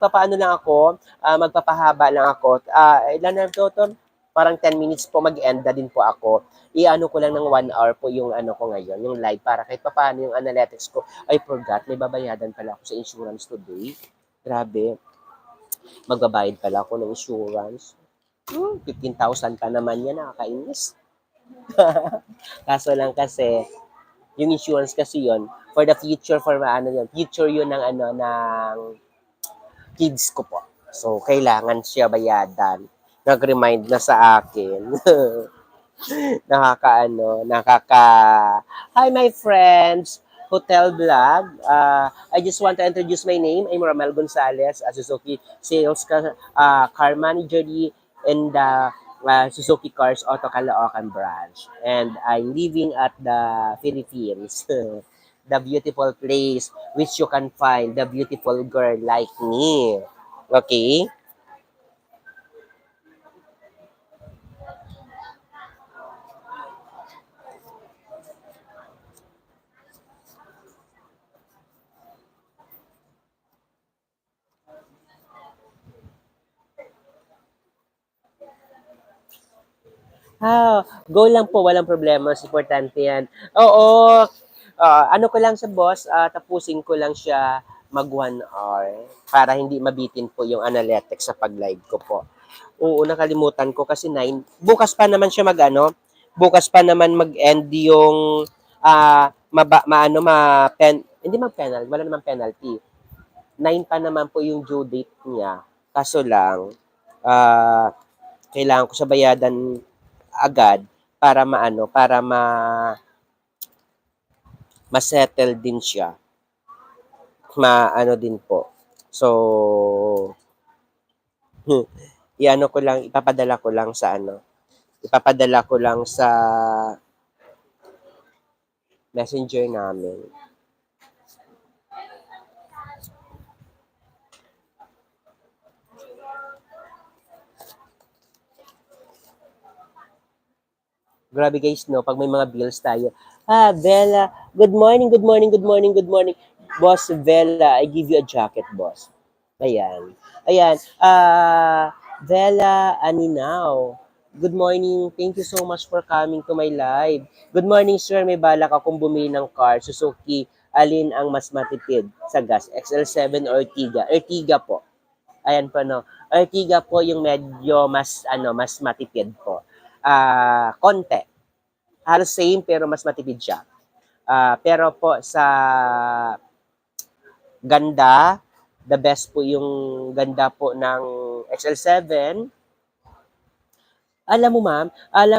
papaano lang ako, magpapahaba lang ako. Ilan na to? Parang 10 minutes po mag-end na din po ako. I-ano ko lang ng 1 hour po yung ano ko ngayon, yung live para kahit papaano yung analytics ko. I forgot, may babayadan pala ako sa insurance today. Grabe, magbabayad pala ako ng insurance. 15,000 pa naman yan, nakakainis. Kaso lang kasi, yung insurance kasi yon for the future, for ano yun, future yun ng ano, ng kids ko po. So, kailangan siya bayadan. Nag-remind na sa akin. Hi, my friends! Hotel Vlog. I just want to introduce my name. I'm Ramel Gonzalez, a Suzuki Sales Car Manager in the Suzuki Cars Auto Caloocan branch. And I'm living at the Philippines. The beautiful place which you can find the beautiful girl like me. Okay? Go lang po, walang problema. Importante yan. Oo, ano ko lang sa boss, tapusin ko lang siya mag 1 hour para hindi mabitin po yung analytics sa pag-live ko po. Oo, nakalimutan ko kasi 9. Bukas pa naman siya mag-ano, bukas pa naman mag-end yung hindi mag-penalty, wala namang penalty. 9 pa naman po yung due date niya. Kaso lang, kailangan ko sa bayadan agad para ma-settle din siya. Maano din po. So, iano ko lang, ipapadala ko lang sa messenger namin. Grabe guys, no? Pag may mga bills tayo. Bella, good morning, good morning, good morning, good morning. Boss Bella, I give you a jacket, boss. Ayan. Ayan. Bella Aninaw. Good morning. Thank you so much for coming to my live. Good morning, sir. May balak akong bumili ng car. Suzuki. Alin ang mas matipid sa gas? XL7 or Ertiga? Ertiga po. Ayan po, no. Ertiga po yung medyo mas matipid po. Konti. Halos same pero mas matipid siya. Pero po sa ganda, the best po yung ganda po ng XL7. Alam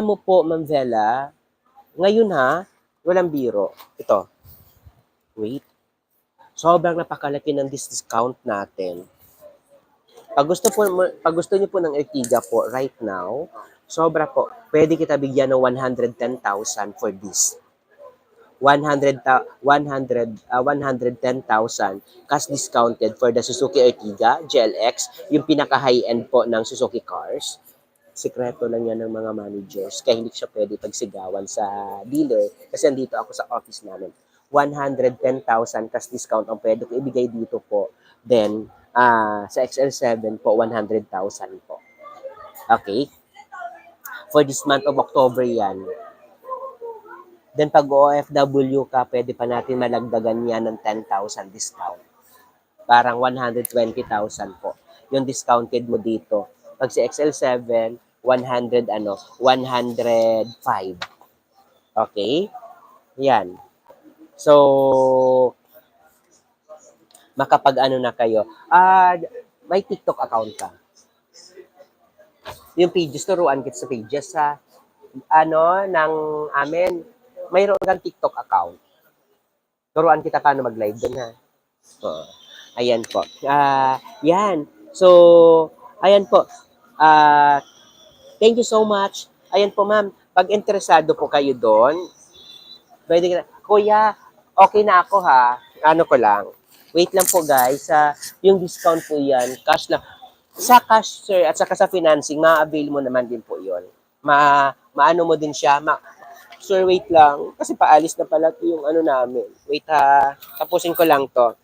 mo po, Ma'am Vela, ngayon ha, walang biro. Ito, wait. Sobrang napakalaki ng discount natin. Pag gusto niyo po ng Ertiga po right now, sobra po. Pwede kita bigyan ng 110,000 for this. 110,000 cash discounted for the Suzuki Ertiga GLX, yung pinaka high-end po ng Suzuki cars. Sikreto lang yan ng mga managers, kaya hindi siya pwede pagsigawan sa dealer kasi andito ako sa office namin. 110,000 cash discount ang pwede ko ibigay dito po. Then, sa XL7 po, 100,000 po. Okay? For this month of October yan. Then pag OFW ka, pwede pa natin malagdagan yan ng 10,000 discount. Parang 120,000 po. Yung discounted mo dito. Pag si XL7, 105. Okay? Yan. So, makapag-ano na kayo. May TikTok account ka. Yung pages, turuan kita sa pages sa ng amin. Mayroon kang TikTok account. Turuan kita paano mag-live doon, ha? Ayan po. Yan. So, ayan po. Thank you so much. Ayan po, ma'am. Pag interesado po kayo doon, pwede ka, kuya, okay na ako, ha? Ano ko lang. Wait lang po, guys. Yung discount po yan, cash lang. Sa cash, sir, at saka sa financing, ma-avail mo naman din po yon. Maano mo din siya, sir, wait lang. Kasi paalis na pala ito yung ano namin. Wait ha, tapusin ko lang to.